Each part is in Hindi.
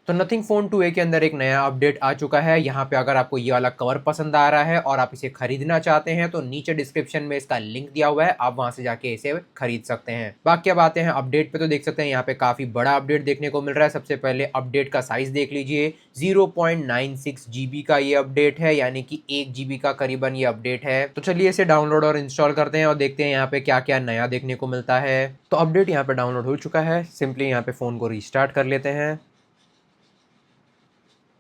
तो नथिंग फ़ोन 2a के अंदर एक नया अपडेट आ चुका है। यहाँ पे अगर आपको ये वाला कवर पसंद आ रहा है और आप इसे खरीदना चाहते हैं तो नीचे डिस्क्रिप्शन में इसका लिंक दिया हुआ है, आप वहां से जाके इसे खरीद सकते हैं। बाकी अब आते हैं अपडेट पे, तो देख सकते हैं यहाँ पे काफी बड़ा अपडेट देखने को मिल रहा है। सबसे पहले अपडेट का साइज देख लीजिए, 0.96 GB का ये अपडेट है, यानी कि 1 GB का करीबन ये अपडेट है। तो चलिए इसे डाउनलोड और इंस्टॉल करते हैं और देखते हैं यहाँ पे क्या क्या नया देखने को मिलता है। तो अपडेट यहाँ पे डाउनलोड हो चुका है, सिंपली यहाँ पे फोन को रिस्टार्ट कर लेते हैं।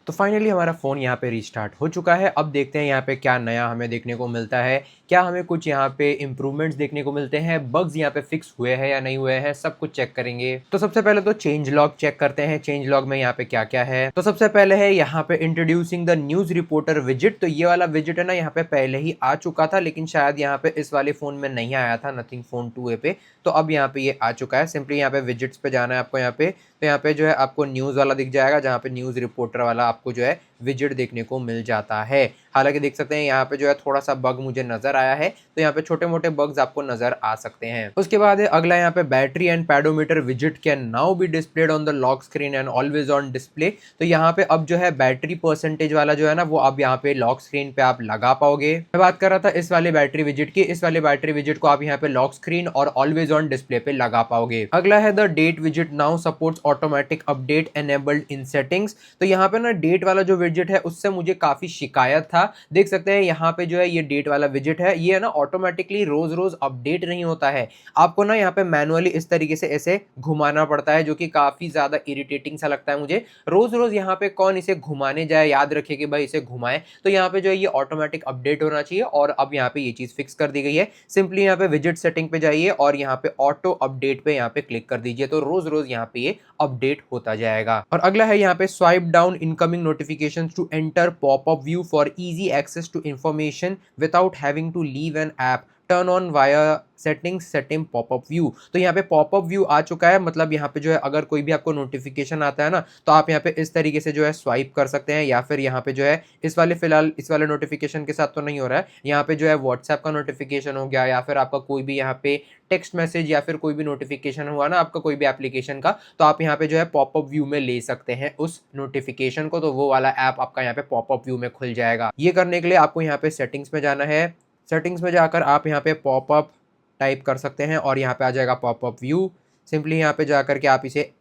तो फाइनली हमारा फ़ोन यहाँ पे रीस्टार्ट हो चुका है। अब देखते हैं यहाँ पे क्या नया हमें देखने को मिलता है, क्या हमें कुछ यहाँ पे इम्प्रूवमेंट्स देखने को मिलते हैं, बग्स यहाँ पे फिक्स हुए हैं या नहीं हुए हैं, सब कुछ चेक करेंगे। तो सबसे पहले तो चेंज लॉग चेक करते हैं, चेंज लॉग में यहाँ पे क्या क्या है। तो सबसे पहले है यहाँ पे introducing the news reporter visit. तो ये वाला विजिट है ना, यहाँ पे पहले ही आ चुका था, लेकिन शायद यहाँ पे इस वाले फ़ोन में नहीं आया था, नथिंग फ़ोन 2a पे। तो अब यहाँ पे ये आ चुका है। सिंपली यहाँ पे विजिट्स पे जाना है आपको यहाँ पे, तो यहाँ पे जो है आपको न्यूज़ वाला दिख जाएगा, जहाँ पे न्यूज़ रिपोर्टर वाला आपको जो है विजिट देखने को मिल जाता है। हालांकि देख सकते हैं यहाँ पे जो है थोड़ा सा बग मुझे नजर आया है, तो यहाँ पे छोटे मोटे बग्स आपको नजर आ सकते हैं। उसके बाद है अगला यहाँ पे battery and pedometer visit can now be displayed on the lock screen and always on display. तो यहाँ पे अब जो है बैटरी परसेंटेज वाला जो है ना, वो अब यहाँ पे लॉक स्क्रीन पे आप लगा पाओगे। मैं बात कर रहा था इस वाले बैटरी विजिट की, इस वाले बैटरी विजिट को आप यहाँ पे लॉक स्क्रीन और ऑलवेज ऑन डिस्प्ले पे लगा पाओगे। अगला है the date visit now supports automatic update enabled in settings. तो यहाँ पे ना डेट वाला जो विजिट है उससे मुझे काफी शिकायत था। देख सकते हैं यहाँ पे जो है ये डेट वाला विजिट है, ये है ना ऑटोमेटिकली रोज रोज अपडेट नहीं होता है, आपको ना यहाँ पे मैनुअली इस तरीके से ऐसे घुमाना पड़ता है, जो कि काफी ज्यादा इरिटेटिंग सा लगता है मुझे। रोज रोज यहाँ पे कौन इसे घुमाने जाए, याद रखे कि भाई इसे घुमाए। तो यहाँ पे जो है ये ऑटोमेटिक अपडेट होना चाहिए, और अब यहाँ पे ये चीज फिक्स कर दी गई है। सिंपली यहाँ पे विजिट सेटिंग पे जाइए और यहाँ पे ऑटो अपडेट पे यहाँ पे क्लिक कर दीजिए, तो रोज रोज यहाँ पे ये अपडेट होता जाएगा। और अगला है यहाँ पे swipe down incoming notifications to enter popup view for easy access to information without having to leave an app, turn on via settings setting popup view. तो यहाँ पे पॉपअप व्यू आ चुका है, मतलब यहाँ पे जो है अगर कोई भी आपको नोटिफिकेशन आता है ना, तो आप यहाँ पे इस तरीके से जो है स्वाइप कर सकते हैं, या फिर यहाँ पे जो है इस वाले फिलहाल इस वाले नोटिफिकेशन के साथ तो नहीं हो रहा है, यहाँ पे जो है व्हाट्सएप का नोटिफिकेशन हो गया, या फिर आपका कोई भी यहाँ पे टेक्स्ट मैसेज या फिर कोई भी नोटिफिकेशन हुआ ना आपका कोई भी एप्लीकेशन का, तो आप यहाँ पे जो है पॉपअप व्यू में ले सकते हैं उस नोटिफिकेशन को, तो वो वाला ऐप आपका यहाँ पे पॉपअप व्यू में खुल जाएगा। ये करने के लिए आपको यहाँ पे सेटिंग्स में जाना है, सेटिंग्स में जाकर आप यहाँ पे पॉपअप टाइप कर सकते हैं और यहाँ पे आ जाएगा पॉपअप व्यू। सिंपली यहाँ पे जाकर के आप इसे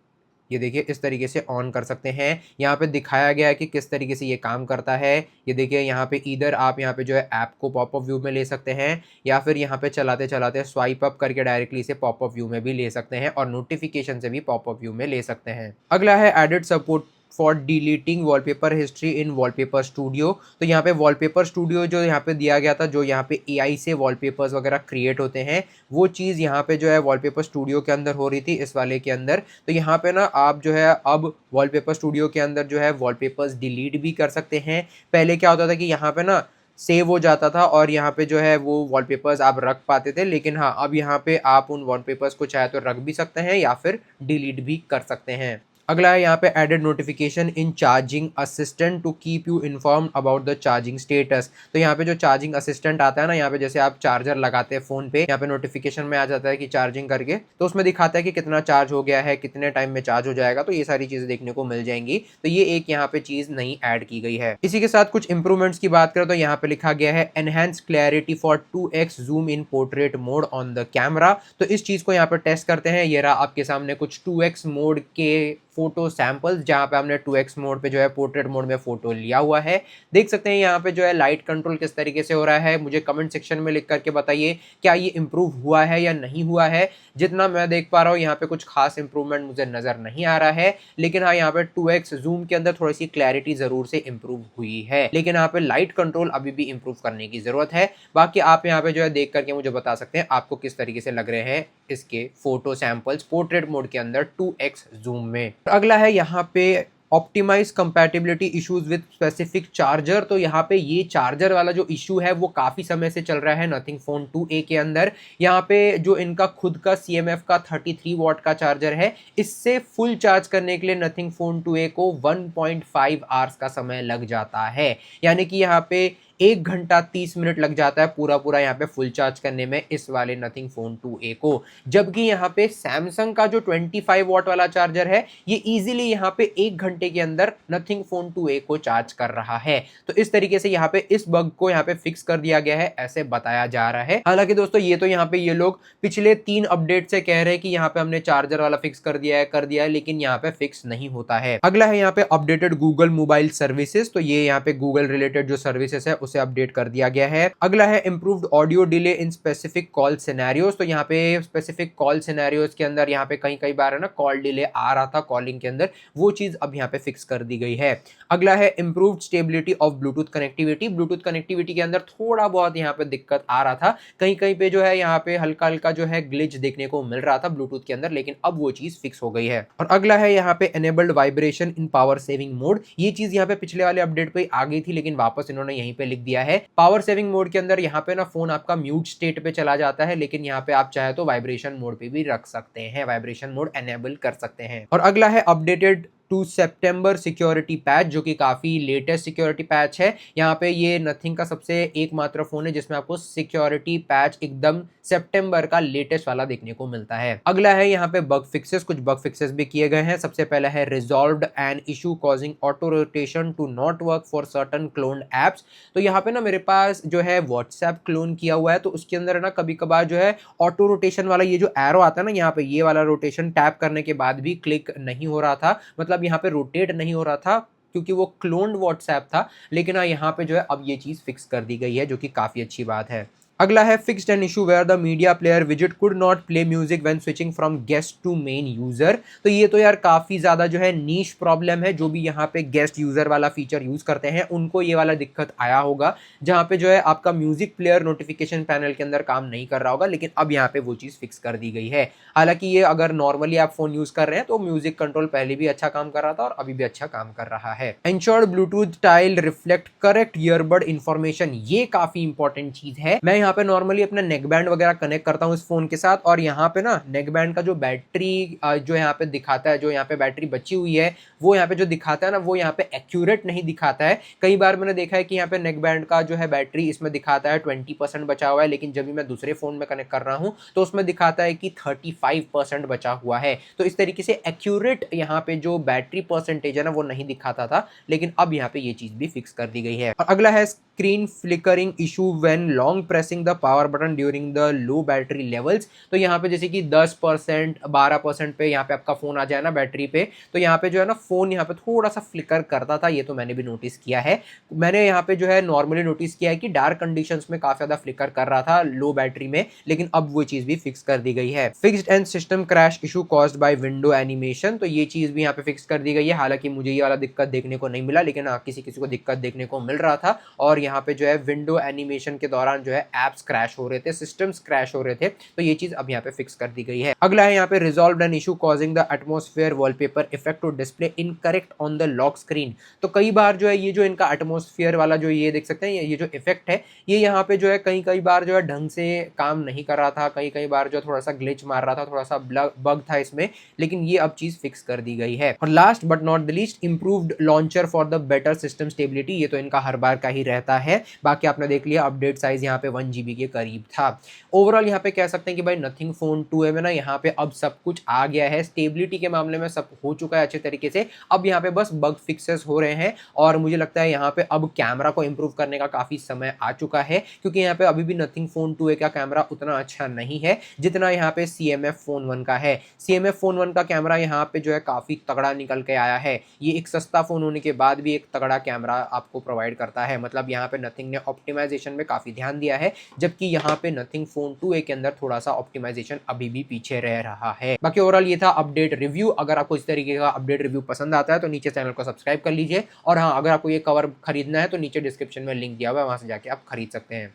ये देखिए इस तरीके से ऑन कर सकते हैं। यहाँ पे दिखाया गया है कि किस तरीके से ये काम करता है। ये देखिए यहाँ पे इधर आप यहाँ पे जो है ऐप को पॉपअप व्यू में ले सकते हैं, या फिर यहाँ पे चलाते चलाते स्वाइप अप करके डायरेक्टली इसे पॉपअप व्यू में भी ले सकते हैं, और नोटिफिकेशन से भी पॉपअप व्यू में ले सकते हैं। अगला है edit support for deleting wallpaper history in wallpaper studio. तो यहाँ पे वॉलपेपर स्टूडियो जो यहाँ पे दिया गया था, जो यहाँ पे एआई से वॉलपेपर्स वगैरह क्रिएट होते हैं, वो चीज़ यहाँ पे जो है वॉलपेपर स्टूडियो के अंदर हो रही थी इस वाले के अंदर। तो यहाँ पे ना आप जो है अब वॉलपेपर स्टूडियो के अंदर जो है वॉलपेपर्स डिलीट भी कर सकते हैं। पहले क्या होता था कि यहाँ पे ना सेव हो जाता था और यहाँ पे जो है वो वॉलपेपर्स आप रख पाते थे, लेकिन हाँ अब यहाँ पे आप उन वॉलपेपर्स को चाहे तो रख भी सकते हैं या फिर डिलीट भी कर सकते हैं। अगला है यहाँ पे added notification in charging assistant to keep you inform about the charging status. तो यहाँ पे जो चार्जिंग असिस्टेंट आता है ना, यहाँ पे जैसे आप चार्जर लगाते हैं फोन पे, यहाँ पे नोटिफिकेशन में आ जाता है कि चार्जिंग करके, तो उसमें दिखाता है कि कितना चार्ज हो गया है, कितने टाइम में चार्ज हो जाएगा, तो ये सारी चीजें देखने को मिल जाएंगी। तो ये एक यहाँ पे चीज नई ऐड की गई है। इसी के साथ कुछ इंप्रूवमेंट्स की बात करें तो यहाँ पे लिखा गया है enhance clarity for 2x zoom in portrait mode on the camera. तो इस चीज को यहाँ पे टेस्ट करते हैं। ये रहा आपके सामने कुछ 2x मोड के फोटो सैंपल्स, जहां पे हमने 2x मोड पे जो है पोर्ट्रेट मोड में फोटो लिया हुआ है। देख सकते हैं यहाँ पे जो है लाइट कंट्रोल किस तरीके से हो रहा है। मुझे कमेंट सेक्शन में लिख करके बताइए क्या ये इंप्रूव हुआ है या नहीं हुआ है। जितना मैं देख पा रहा हूँ यहाँ पे कुछ खास इंप्रूवमेंट मुझे नजर नहीं आ रहा है, लेकिन हाँ यहाँ पे 2x जूम के अंदर थोड़ी सी क्लैरिटी जरूर से इंप्रूव हुई है, लेकिन यहाँ पे लाइट कंट्रोल अभी भी इंप्रूव करने की जरूरत है। बाकी आप यहाँ पे जो है देख करके मुझे बता सकते हैं आपको किस तरीके से लग रहे हैं इसके फोटो सैंपल्स पोर्ट्रेट मोड के अंदर 2x जूम में। अगला है यहाँ पे optimize compatibility issues with specific charger. तो यहाँ पे ये चार्जर वाला जो इशू है वो काफी समय से चल रहा है नथिंग फोन 2a के अंदर। यहाँ पे जो इनका खुद का CMF का 33 वॉट का चार्जर है, इससे फुल चार्ज करने के लिए नथिंग फोन 2a को 1.5 आवर्स का समय लग जाता है। यानी कि यहाँ पे 1 घंटा 30 मिनट लग जाता है पूरा पूरा यहाँ पे फुल चार्ज करने में इस वाले नथिंग फोन 2A को। जबकि यहाँ पे सैमसंग का जो 25 वॉट वाला चार्जर है ये इजीली यहाँ पे 1 घंटे के अंदर नथिंग फोन 2A को चार्ज कर रहा है। तो इस तरीके से यहाँ पे इस बग को यहाँ पे फिक्स कर दिया गया है ऐसे बताया जा रहा है। हालांकि दोस्तों ये तो यहाँ पे ये लोग पिछले 3 अपडेट से कह रहे हैं कि यहाँ पे हमने चार्जर वाला फिक्स कर दिया है, लेकिन यहाँ पे फिक्स नहीं होता है। अगला है यहाँ पे अपडेटेड गूगल मोबाइल सर्विसेज। तो ये यहाँ पे गूगल रिलेटेड जो सर्विसेज है उसे अपडेट कर दिया गया है। अगला है improved audio delay in specific call scenarios. तो यहाँ पे स्पेसिफिक कॉल सिनेरियोज के अंदर यहाँ पे कई बार है ना कॉल डिले आ रहा था कॉलिंग के अंदर, वो चीज अब यहाँ पे फिक्स कर दी गई है। अगला है improved stability of Bluetooth connectivity. Bluetooth connectivity के अंदर थोड़ा बहुत यहाँ पे दिक्कत आ रहा था, कहीं पे जो है यहाँ पे हल्का हल्का जो है ग्लिच देखने को मिल रहा था ब्लूटूथ के अंदर, लेकिन अब वो चीज फिक्स हो गई है। और अगला है यहाँ पे enabled vibration in power saving mode. ये चीज यहाँ पे पिछले वाले अपडेट पे आ गई थी, लेकिन वापस इन्होंने यहीं पे लिख दिया है। पावर सेविंग मोड के अंदर यहाँ पे ना फोन आपका म्यूट स्टेट पे चला जाता है, लेकिन यहाँ पे आप चाहे तो वाइब्रेशन मोड पे भी रख सकते हैं, वाइब्रेशन मोड एनेबल कर सकते हैं। और अगला है अपडेटेड 2 सितंबर सिक्योरिटी पैच, जो कि काफी लेटेस्ट सिक्योरिटी पैच है। यहाँ पे ये नथिंग का सबसे एकमात्र फोन है जिसमें आपको सिक्योरिटी पैच एकदम सितंबर का लेटेस्ट वाला देखने को मिलता है। अगला है यहाँ पे बग फिक्सेस, कुछ बग फिक्सेस भी किए गए हैं। सबसे पहला है resolved an issue causing auto rotation to not work for certain cloned apps. तो यहाँ पे ना मेरे पास जो है व्हाट्सएप क्लोन किया हुआ है, तो उसके अंदर ना कभी कभार जो है ऑटो रोटेशन वाला ये जो एरो आता है ना यहाँ पे, ये वाला रोटेशन टैप करने के बाद भी क्लिक नहीं हो रहा था, मतलब यहाँ पे रोटेट नहीं हो रहा था क्योंकि वो क्लोन्ड व्हाट्सएप था। लेकिन यहाँ पे जो है अब ये चीज फिक्स कर दी गई है, जो कि काफी अच्छी बात है। अगला है fixed an issue where the media player विजेट could not play music when switching from guest to main user. तो ये तो यार काफी ज्यादा जो है नीश प्रॉब्लम है, जो भी यहाँ पे गेस्ट यूजर वाला फीचर यूज करते हैं उनको ये वाला दिक्कत आया होगा, जहाँ पे जो है आपका म्यूजिक प्लेयर नोटिफिकेशन पैनल के अंदर काम नहीं कर रहा होगा, लेकिन अब यहाँ पे वो चीज फिक्स कर दी गई है। हालांकि ये अगर नॉर्मली आप फोन यूज कर रहे हैं तो म्यूजिक कंट्रोल पहले भी अच्छा काम कर रहा था और अभी भी अच्छा काम कर रहा है। Ensured Bluetooth tile reflect correct earbud information, ये काफी इंपॉर्टेंट चीज है। मैं यहाँ पे नॉर्मली अपना नेक बैंड वगैरह कनेक्ट करता हूँ इस फोन के साथ, और यहाँ पे ना नेक बैंड का जो बैटरी जो यहाँ पे दिखाता है, जो यहाँ पे बैटरी बची हुई है वो यहाँ पे जो दिखाता है ना, वो यहाँ पे एक्यूरेट नहीं दिखाता है। कई बार मैंने देखा है कि यहाँ पे नेक बैंड का जो है बैटरी इसमें दिखाता है 20% बचा हुआ है, लेकिन जब भी मैं दूसरे फोन में कनेक्ट कर रहा हूँ तो उसमें दिखाता है कि 35% बचा हुआ है। तो इस तरीके से एक्यूरेट यहाँ पे जो बैटरी परसेंटेज है ना वो नहीं दिखाता था, लेकिन अब यहाँ पे ये चीज भी फिक्स कर दी गई है। और अगला है screen flickering issue when long pressing the power button during the low battery levels. तो यहाँ पे जैसे कि 10% 12% पे यहाँ पे आपका फोन आ जाए ना बैटरी पे, तो यहाँ पे जो है ना फोन यहाँ पे थोड़ा सा फ्लिकर करता था, ये तो मैंने भी नोटिस किया है। मैंने यहाँ पे जो है नॉर्मली नोटिस किया है कि डार्क कंडीशंस में काफी ज्यादा फ्लिकर कर रहा था लो बैटरी में, लेकिन अब वो चीज भी फिक्स कर दी गई है। Fixed and system crash issue caused by window animation, तो ये चीज भी यहाँ पे फिक्स कर दी गई है। हालांकि मुझे ये वाला दिक्कत देखने को नहीं मिला, लेकिन हाँ किसी किसी को दिक्कत देखने को मिल रहा था, और यहाँ पे जो है विंडो एनिमेशन के दौरान जो है एप्स क्रैश हो रहे थे, सिस्टम्स क्रैश हो रहे थे, तो ये चीज अब यहाँ पे फिक्स कर दी गई है। अगला है यहाँ पे resolved an issue causing the atmosphere wallpaper effect to display incorrect on the lock screen. तो कई बार जो है ये जो इनका एटमॉस्फेयर वाला जो ये देख सकते हैं, ये जो इफेक्ट है ये यहाँ पे जो है कई बार जो है ढंग से काम नहीं कर रहा था, कई बार जो थोड़ा सा ग्लिच मार रहा था, थोड़ा सा बग था इसमें, लेकिन ये अब चीज फिक्स कर दी गई है। और last but not the least, improved launcher for the better system stability. ये तो इनका हर बार का ही रहता है, बाकी आपने देख लिया अपडेट साइज यहाँ पे 1 GB के करीब था। ओवरऑल यहाँ पे कह सकते हैं कि भाई नथिंग फोन 2A में ना यहाँ पे अब सब कुछ आ गया है, स्टेबिलिटी के मामले में सब हो चुका है अच्छे तरीके से। अब यहाँ पे बस बग फिक्सेस हो रहे हैं, और मुझे लगता है यहाँ पे अब कैमरा को इम्प्रूव करने का काफी समय आ चुका है, क्योंकि यहाँ पे अभी भी नथिंग फोन 2A का कैमरा उतना अच्छा नहीं है जितना यहाँ पे CMF फोन 1 का है। CMF फोन 1 का कैमरा यहाँ पे जो है काफी तगड़ा निकल के आया है, ये एक सस्ता फोन होने के बाद भी एक तगड़ा कैमरा आपको प्रोवाइड करता है। मतलब यहाँ पे नथिंग ने ऑप्टिमाइजेशन में काफी ध्यान दिया है, जबकि यहाँ पे नथिंग फोन 2A के अंदर थोड़ा सा ऑप्टिमाइजेशन अभी भी पीछे रह रहा है। बाकी ओवरऑल ये था अपडेट रिव्यू। अगर आपको इस तरीके का अपडेट रिव्यू पसंद आता है तो नीचे चैनल को सब्सक्राइब कर लीजिए, और हाँ अगर आपको ये कवर खरीदना है तो नीचे डिस्क्रिप्शन में लिंक दिया हुआ है, वहां से जाके आप खरीद सकते हैं।